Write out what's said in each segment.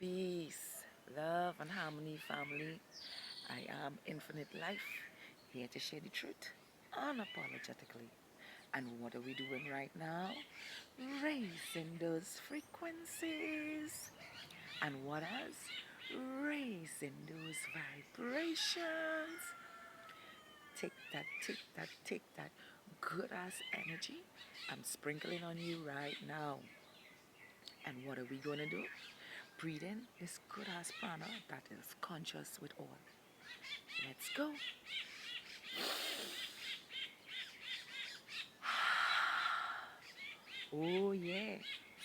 Peace, love, and harmony, family. I am Infinite Life, here to share the truth unapologetically. And what are we doing right now? Raising those frequencies. And what else? Raising those vibrations. Take that good ass energy. I'm sprinkling on you right now. And what are we going to do? Breathe in this good ass prana that is conscious with all. Let's go. Oh, yeah.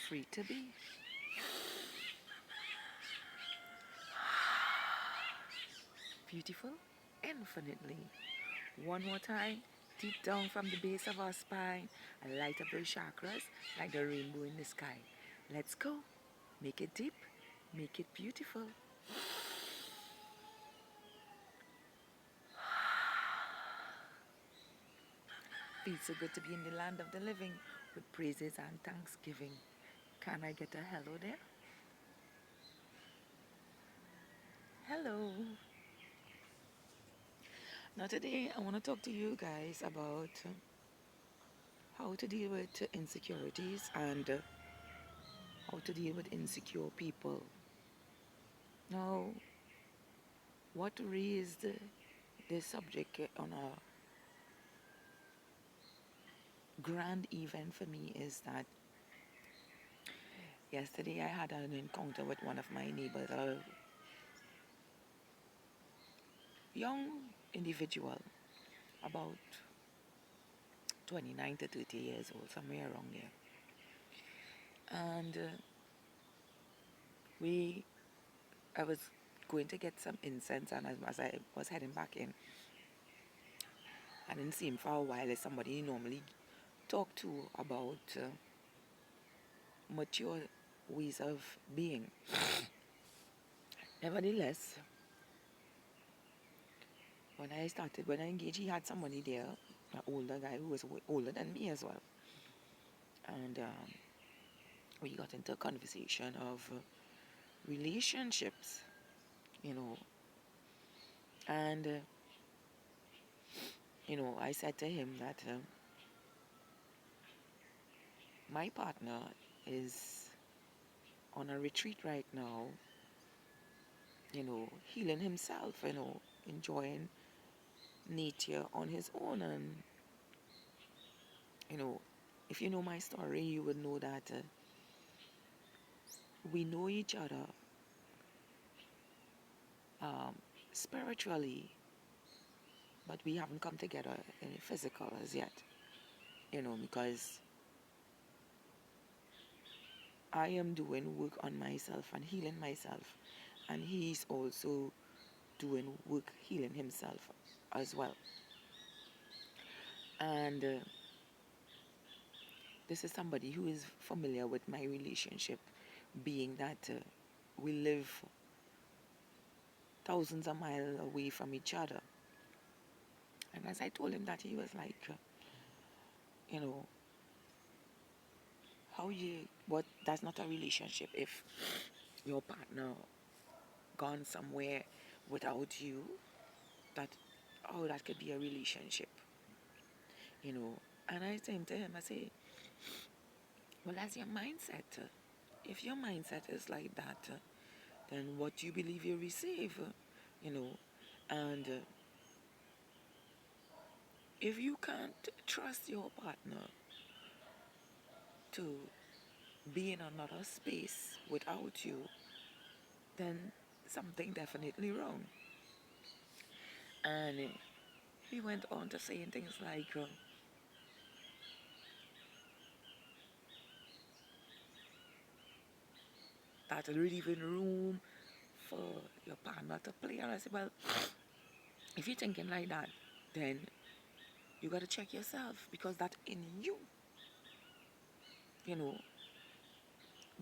Free to be. Beautiful. Infinitely. One more time. Deep down from the base of our spine. And light up those chakras like the rainbow in the sky. Let's go. Make it deep. Make it beautiful. Feels so good to be in the land of the living with praises and thanksgiving. Can I get a hello there? Hello. Now today I want to talk to you guys about how to deal with insecurities and how to deal with insecure people. Now, what raised this subject on a grand event for me is that yesterday I had an encounter with one of my neighbors, a young individual, about 29 to 30 years old, somewhere around there. And I was going to get some incense, and as I was heading back in, I didn't see him for a while. As somebody you normally talk to about mature ways of being. Nevertheless, when I engaged, he had somebody there, an older guy who was older than me as well. And we got into a conversation of relationships, you know. And, I said to him that my partner is on a retreat right now, healing himself, enjoying nature on his own. And, if you know my story, you would know that we know each other um, spiritually, but we haven't come together in physical as yet, because I am doing work on myself and healing myself, and he's also doing work healing himself as well. And this is somebody who is familiar with my relationship, being that we live thousands of miles away from each other. And as I told him that, he was like, you know, that's not a relationship if your partner gone somewhere without you, that could be a relationship, And I said to him, I say, well, that's your mindset. If your mindset is like that, then what you believe you receive, and if you can't trust your partner to be in another space without you, then something definitely wrong. And he went on to saying things like, that leaving room for your partner to play. And I said, well, if you're thinking like that, then you got to check yourself, because that in you,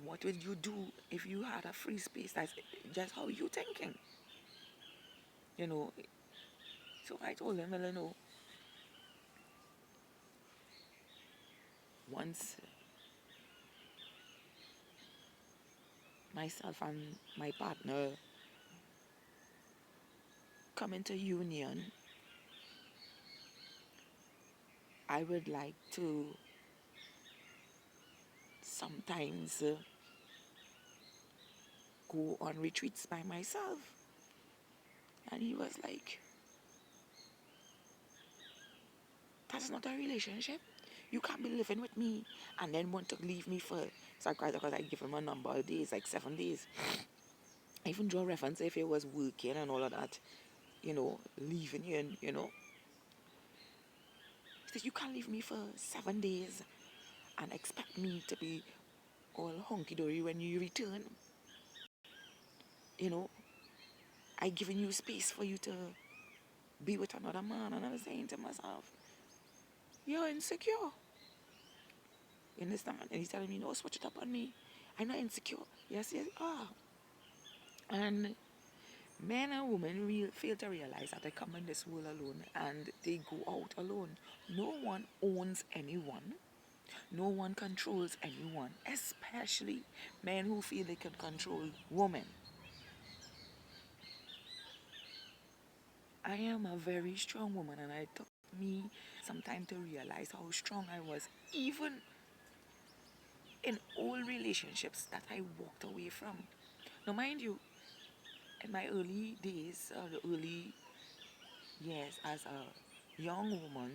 what would you do if you had a free space? That's just how you thinking, So I told him, well, once myself and my partner come into union, I would like to sometimes go on retreats by myself. And he was like, that's not a relationship. You can't be living with me and then want to leave me for, so because I give him a number of days, like 7 days. I even draw reference if he was working and all of that, leaving you and, he said, you can't leave me for 7 days and expect me to be all hunky-dory when you return. You know, I given you space for you to be with another man, and I was saying to myself, you're insecure. You understand? And he's telling me, no, switch it up on me. I'm not insecure. Yes, yes, ah. And men and women fail to realize that they come in this world alone and they go out alone. No one owns anyone. No one controls anyone, especially men who feel they can control women. I am a very strong woman, and it took me some time to realize how strong I was, even in old relationships that I walked away from. Now, mind you, in my early days, the early years as a young woman,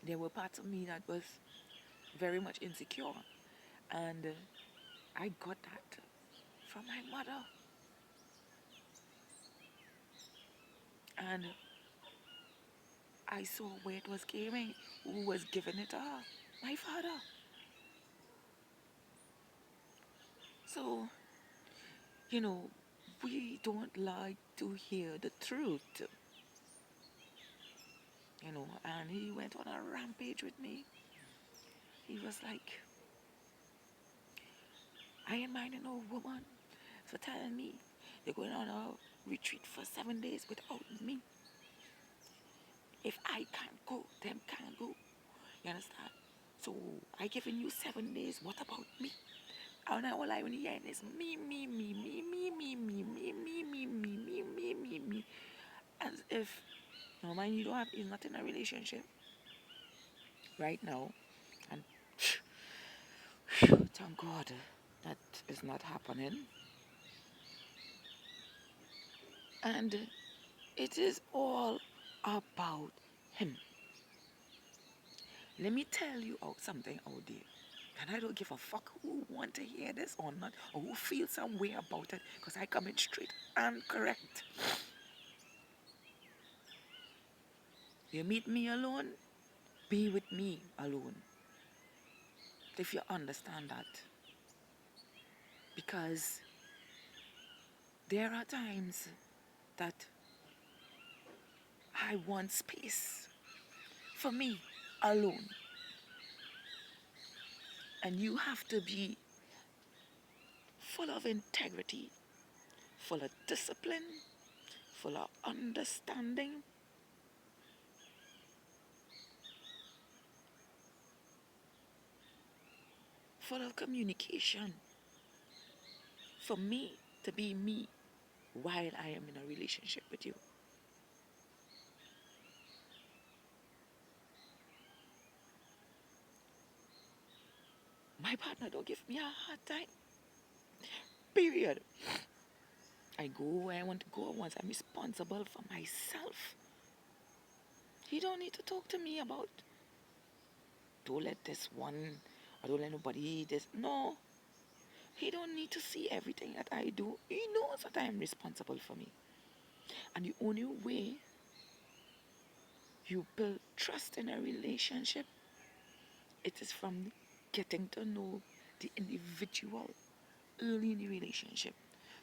there were parts of me that was very much insecure, and I got that from my mother. And I saw where it was going, who was giving it to her, my father. So, you know, we don't like to hear the truth, and he went on a rampage with me. He was like, I ain't minding no woman for telling me they're going on a retreat for 7 days without me. If I can't go, them can't go. You understand? So I given you 7 days. What about me? And all I want to hear is me, me, me, me, me, me, me, me, me, me, me, me, me, me, me. As if, no man, he's not in a relationship right now. And thank God that is not happening. And it is all about him. Let me tell you something out there. And I don't give a fuck who want to hear this or not, or who feels some way about it, because I come in straight and correct. You meet me alone, be with me alone. If you understand that. Because there are times that I want space for me alone. And you have to be full of integrity, full of discipline, full of understanding, full of communication for me to be me while I am in a relationship with you. My partner don't give me a hard time. Period. I go where I want to go once I'm responsible for myself. He don't need to talk to me about don't let this one or don't let nobody this. No. He don't need to see everything that I do. He knows that I am responsible for me. And the only way you build trust in a relationship, it is from getting to know the individual early in the relationship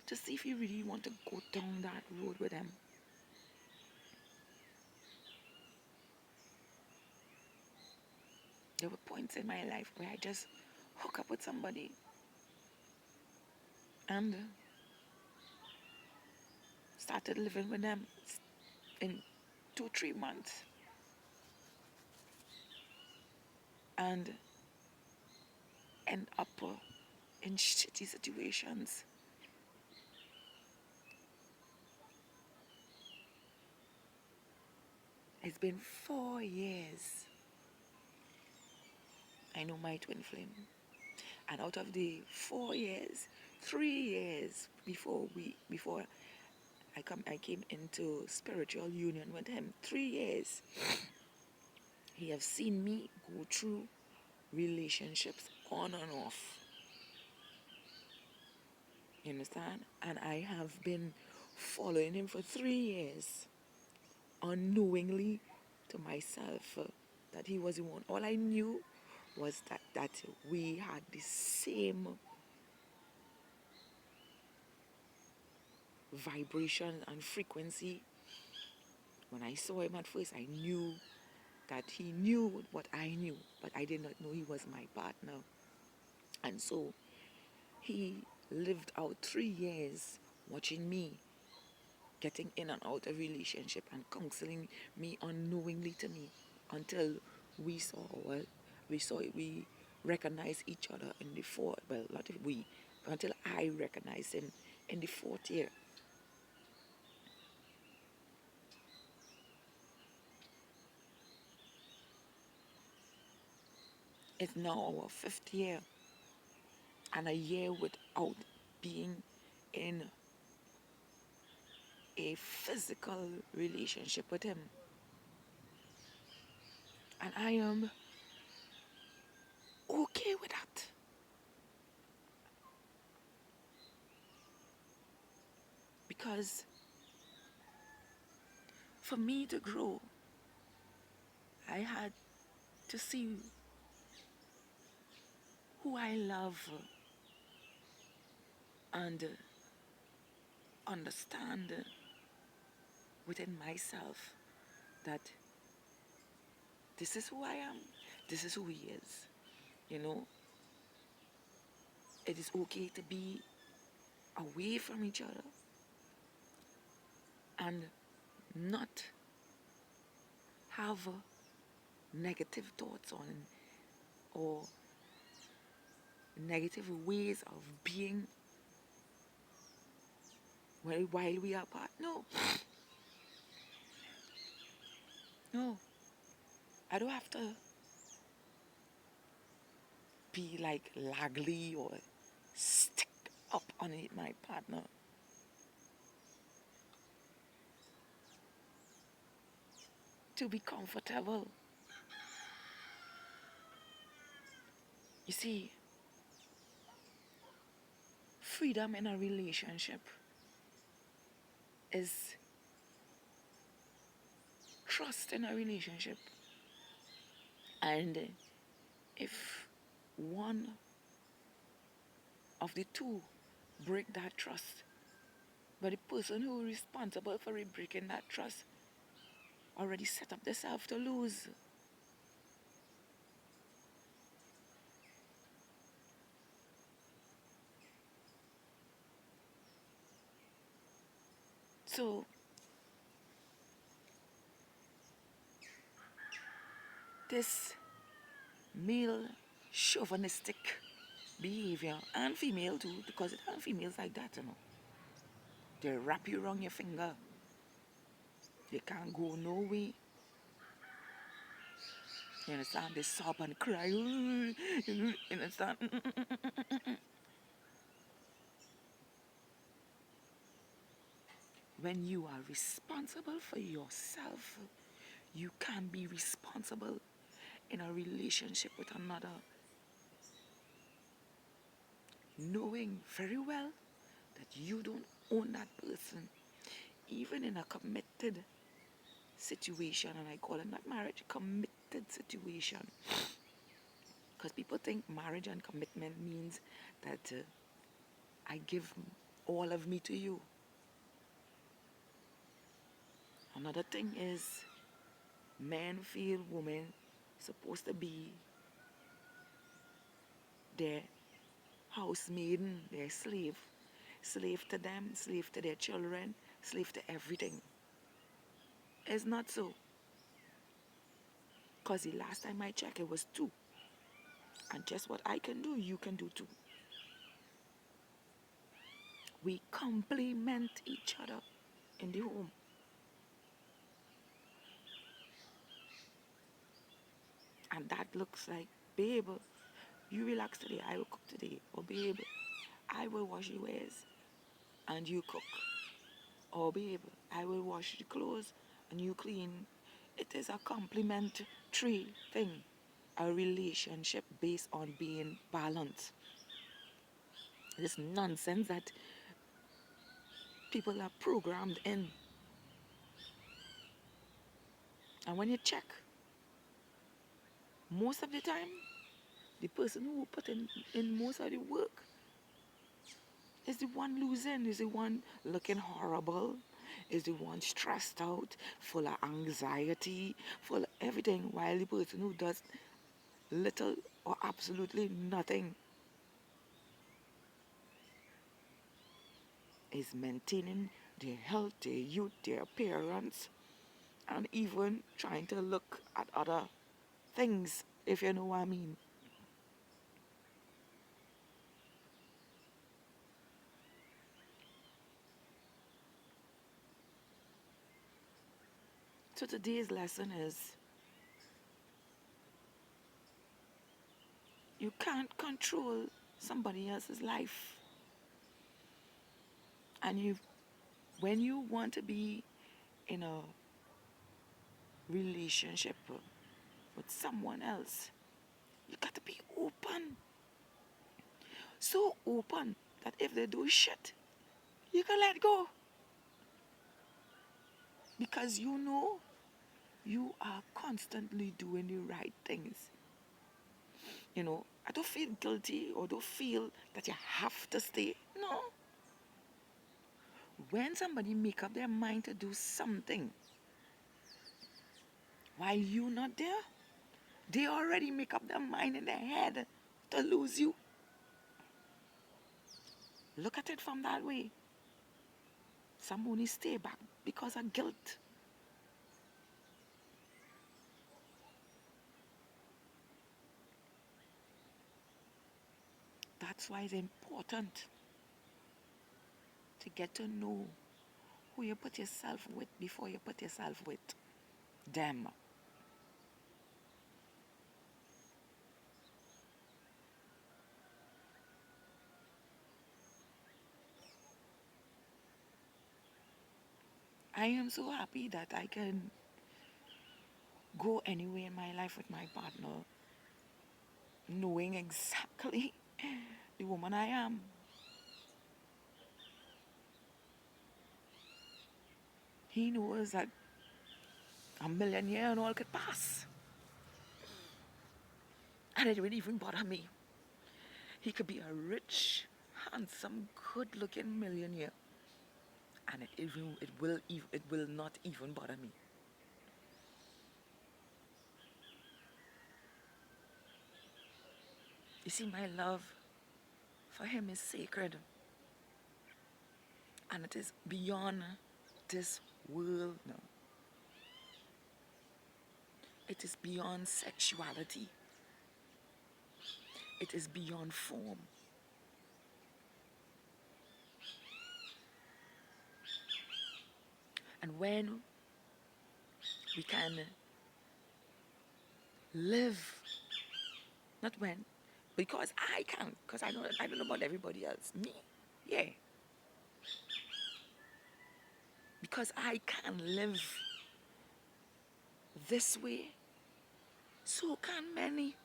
to see if you really want to go down that road with them. There were points in my life where I just hook up with somebody and started living with them in 2-3 months and end up in shitty situations. It's been 4 years. I know my twin flame. And out of the 4 years, 3 years before I came into spiritual union with him, 3 years, he have seen me go through relationships on and off. You understand? And I have been following him for 3 years, unknowingly to myself, that he was the one. All I knew was that we had the same vibration and frequency. When I saw him at first, I knew that he knew what I knew, but I did not know he was my partner. And so he lived out 3 years watching me getting in and out of relationship and counseling me unknowingly to me until we recognized each other in the fourth, well, not if we, until I recognized him in the 4th year. It's now our 5th year and a year without being in a physical relationship with him. And I am okay with that. Because for me to grow, I had to see who I love and understand within myself that this is who I am, this is who he is. You know, it is okay to be away from each other and not have negative thoughts on or negative ways of being while we are apart. No, no, I don't have to be like lagly or stick up on my partner. To be comfortable. You see, freedom in a relationship is trust in a relationship. And if one of the two break that trust, but the person who is responsible for breaking that trust already set up themselves to lose. So this male chauvinistic behavior, and female too, because it and females like that, you know. They wrap you around your finger. They can't go no way. You understand? They sob and cry. You understand? When you are responsible for yourself, you can be responsible in a relationship with another, knowing very well that you don't own that person, even in a committed situation. And I call it not marriage, committed situation. Because people think marriage and commitment means that I give all of me to you. Another thing is men feel women supposed to be their housemaiden, their slave. Slave to them, slave to their children, slave to everything. It's not so. Because the last time I checked, it was two. And just what I can do, you can do too. We complement each other in the home. And that looks like, babe, you relax today, I will cook today. Or babe, I will wash your wares and you cook. Or babe, I will wash the clothes and you clean. It is a complementary thing. A relationship based on being balanced. This nonsense that people are programmed in. And when you check, most of the time, the person who put in most of the work is the one losing, is the one looking horrible, is the one stressed out, full of anxiety, full of everything, while the person who does little or absolutely nothing is maintaining their health, their youth, their appearance, and even trying to look at other things, if you know what I mean. So today's lesson is you can't control somebody else's life. And when you want to be in a relationship with someone else, you got to be open. So open that if they do shit, you can let go. Because you know you are constantly doing the right things. I don't feel guilty or don't feel that you have to stay. No. When somebody make up their mind to do something while you're not there, they already make up their mind in their head to lose you. Look at it from that way. Some only stay back because of guilt. That's why it's important to get to know who you put yourself with before you put yourself with them. I am so happy that I can go anywhere in my life with my partner, knowing exactly the woman I am. He knows that a millionaire and all could pass. And it wouldn't even bother me. He could be a rich, handsome, good-looking millionaire. And it will not even bother me. You see, my love for him is sacred. And it is beyond this world now. It is beyond sexuality. It is beyond form. And when we can live, not when, because I can, because I don't know about everybody else. Me, yeah. Because I can live this way, so can many.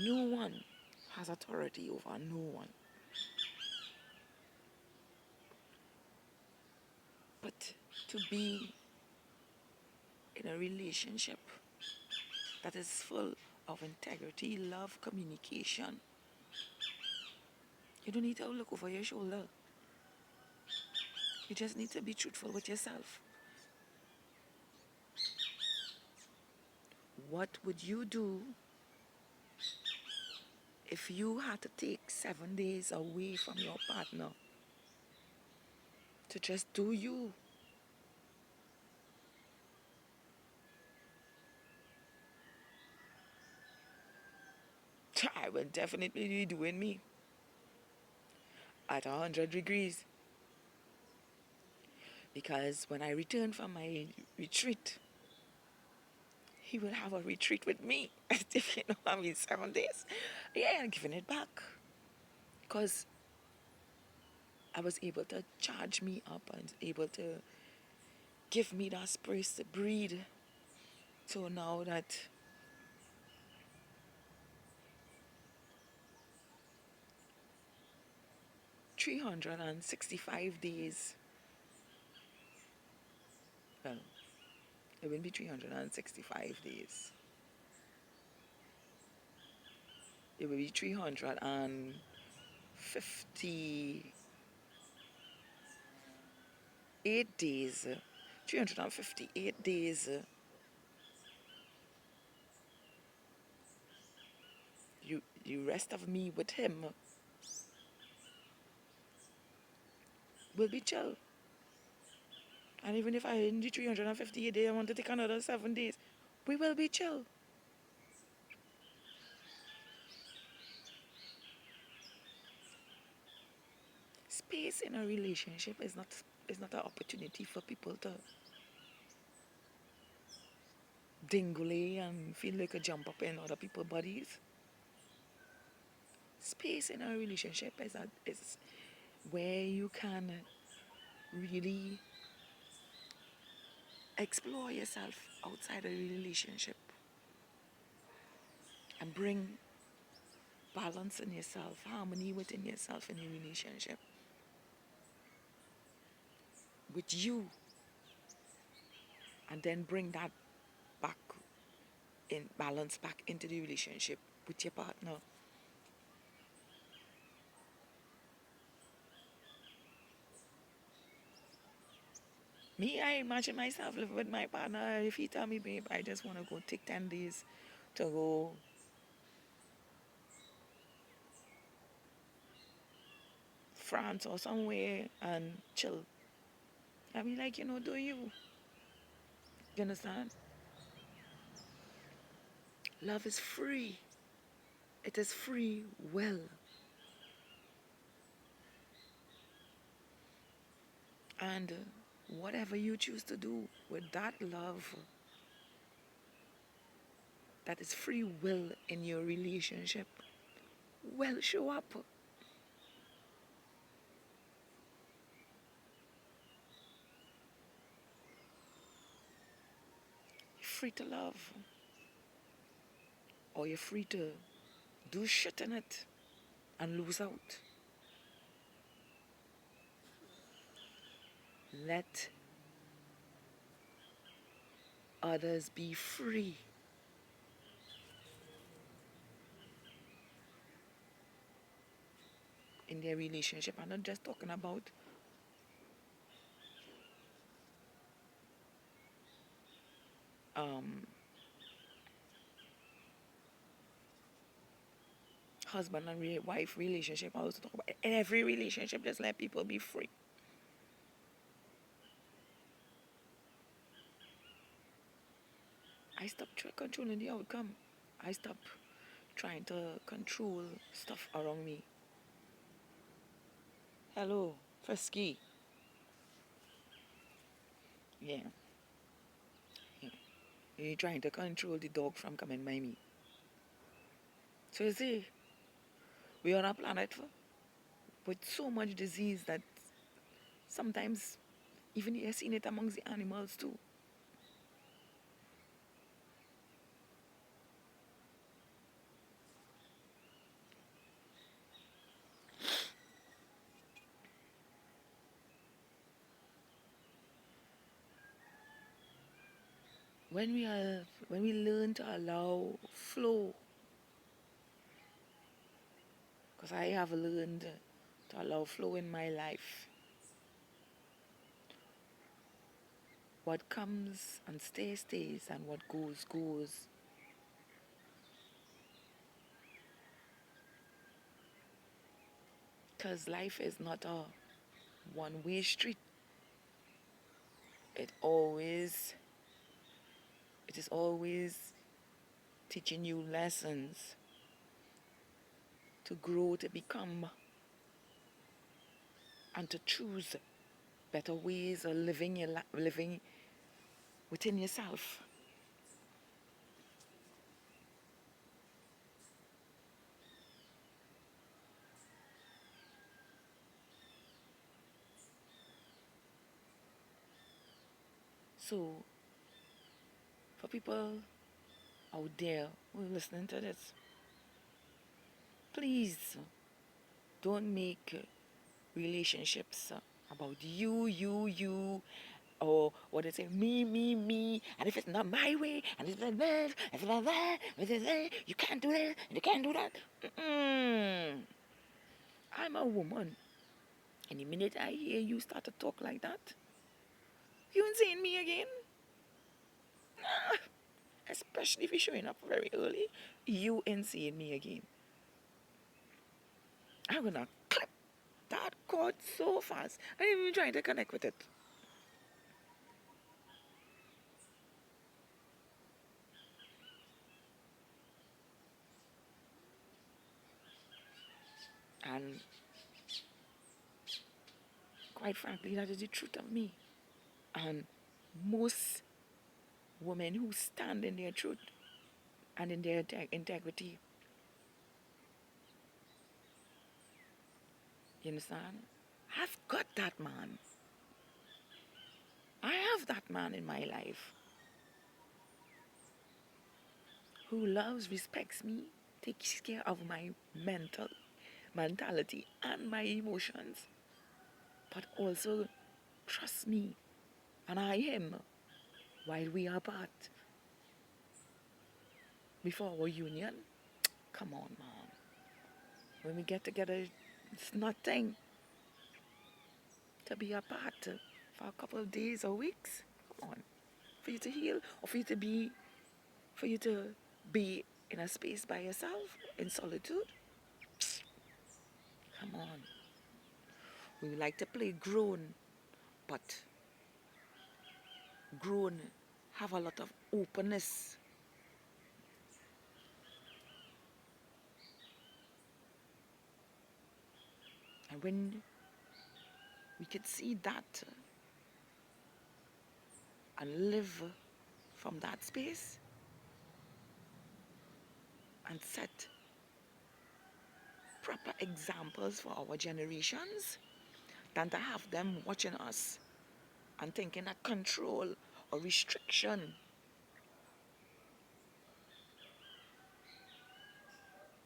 No one has authority over no one. But to be in a relationship that is full of integrity, love, communication, you don't need to look over your shoulder. You just need to be truthful with yourself. What would you do if you had to take 7 days away from your partner to just do you? I will definitely be doing me at 100 degrees. Because when I return from my retreat, he will have a retreat with me. As if you know, I mean, 7 days. Yeah, I'm giving it back. Because I was able to charge me up and able to give me that space to breathe. So now that 365 days, well, it will be 365 days. It will be 358 days. 358 days. The rest of me with him will be chill. And even if I in the 358 days, I want to take another 7 days, we will be chill. Space in a relationship is not an opportunity for people to dingle and feel like a jump up in other people's bodies. Space in a relationship is where you can really explore yourself outside of the relationship and bring balance in yourself, harmony within yourself in a relationship with you, and then bring that back in balance back into the relationship with your partner. Me, I imagine myself living with my partner. If he tell me, babe, I just want to go take 10 days to go France or somewhere and chill. I be like, do you? You understand? Love is free. It is free will. And whatever you choose to do with that love, that is free will in your relationship, will show up. You're free to love, or you're free to do shit in it and lose out. Let others be free. In their relationship. I'm not just talking about um, husband and wife relationship. I also talk about every relationship. Just let people be free. I stopped controlling the outcome. I stopped trying to control stuff around me. Hello, Frisky. Yeah. Yeah. You're trying to control the dog from coming by me. So you see, we are on a planet with so much disease that sometimes even you're seeing it amongst the animals too. When we learn to allow flow, because I have learned to allow flow in my life. What comes and stays, stays, and what goes, goes. Because life is not a one-way street. It always, it is always teaching you lessons to grow, to become, and to choose better ways of living within yourself. So, for people out there who are listening to this, please don't make relationships about you, or what they say, me, and if it's not my way, and it's like this, if it's like that, if it's that, you can't do this, and you can't do that. Mm-mm. I'm a woman, and the minute I hear you start to talk like that, you ain't seeing me again. Nah. Especially if you're showing up very early, you ain't seeing me again. I'm gonna clip that cord so fast. I ain't even trying to connect with it. And quite frankly, that is the truth of me. And most women who stand in their truth and in their integrity, you understand? I've got that man. I have that man in my life who loves, respects me, takes care of my mentality and my emotions, but also trusts me and I him while we are apart. Before our union, come on, man. When we get together, it's nothing to be apart for a couple of days or weeks. Come on. For you to heal, or for you to be in a space by yourself in solitude. Come on. We like to play grown, but grown have a lot of openness. And when we could see that and live from that space and set proper examples for our generations, than to have them watching us and thinking that control or restriction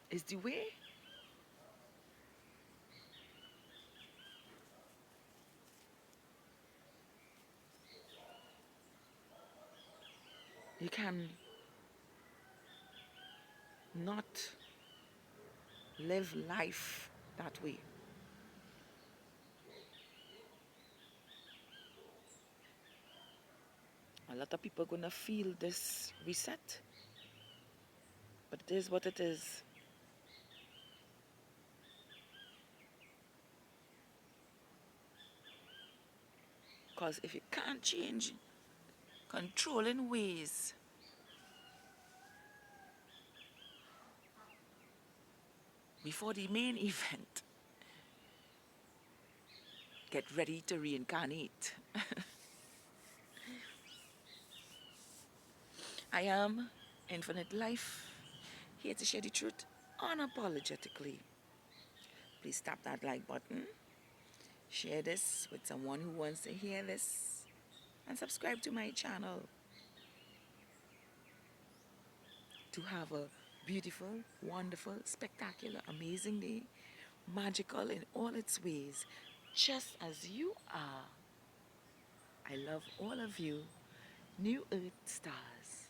is the way. You can not live life that way. A lot of people are gonna feel this reset, but it is what it is. Because if you can't change controlling ways, before the main event, get ready to reincarnate. I am Infinite Life, here to share the truth unapologetically. Please tap that like button, share this with someone who wants to hear this, and subscribe to my channel to have a beautiful, wonderful, spectacular, amazing day, magical in all its ways, just as you are. I love all of you, New Earth stars.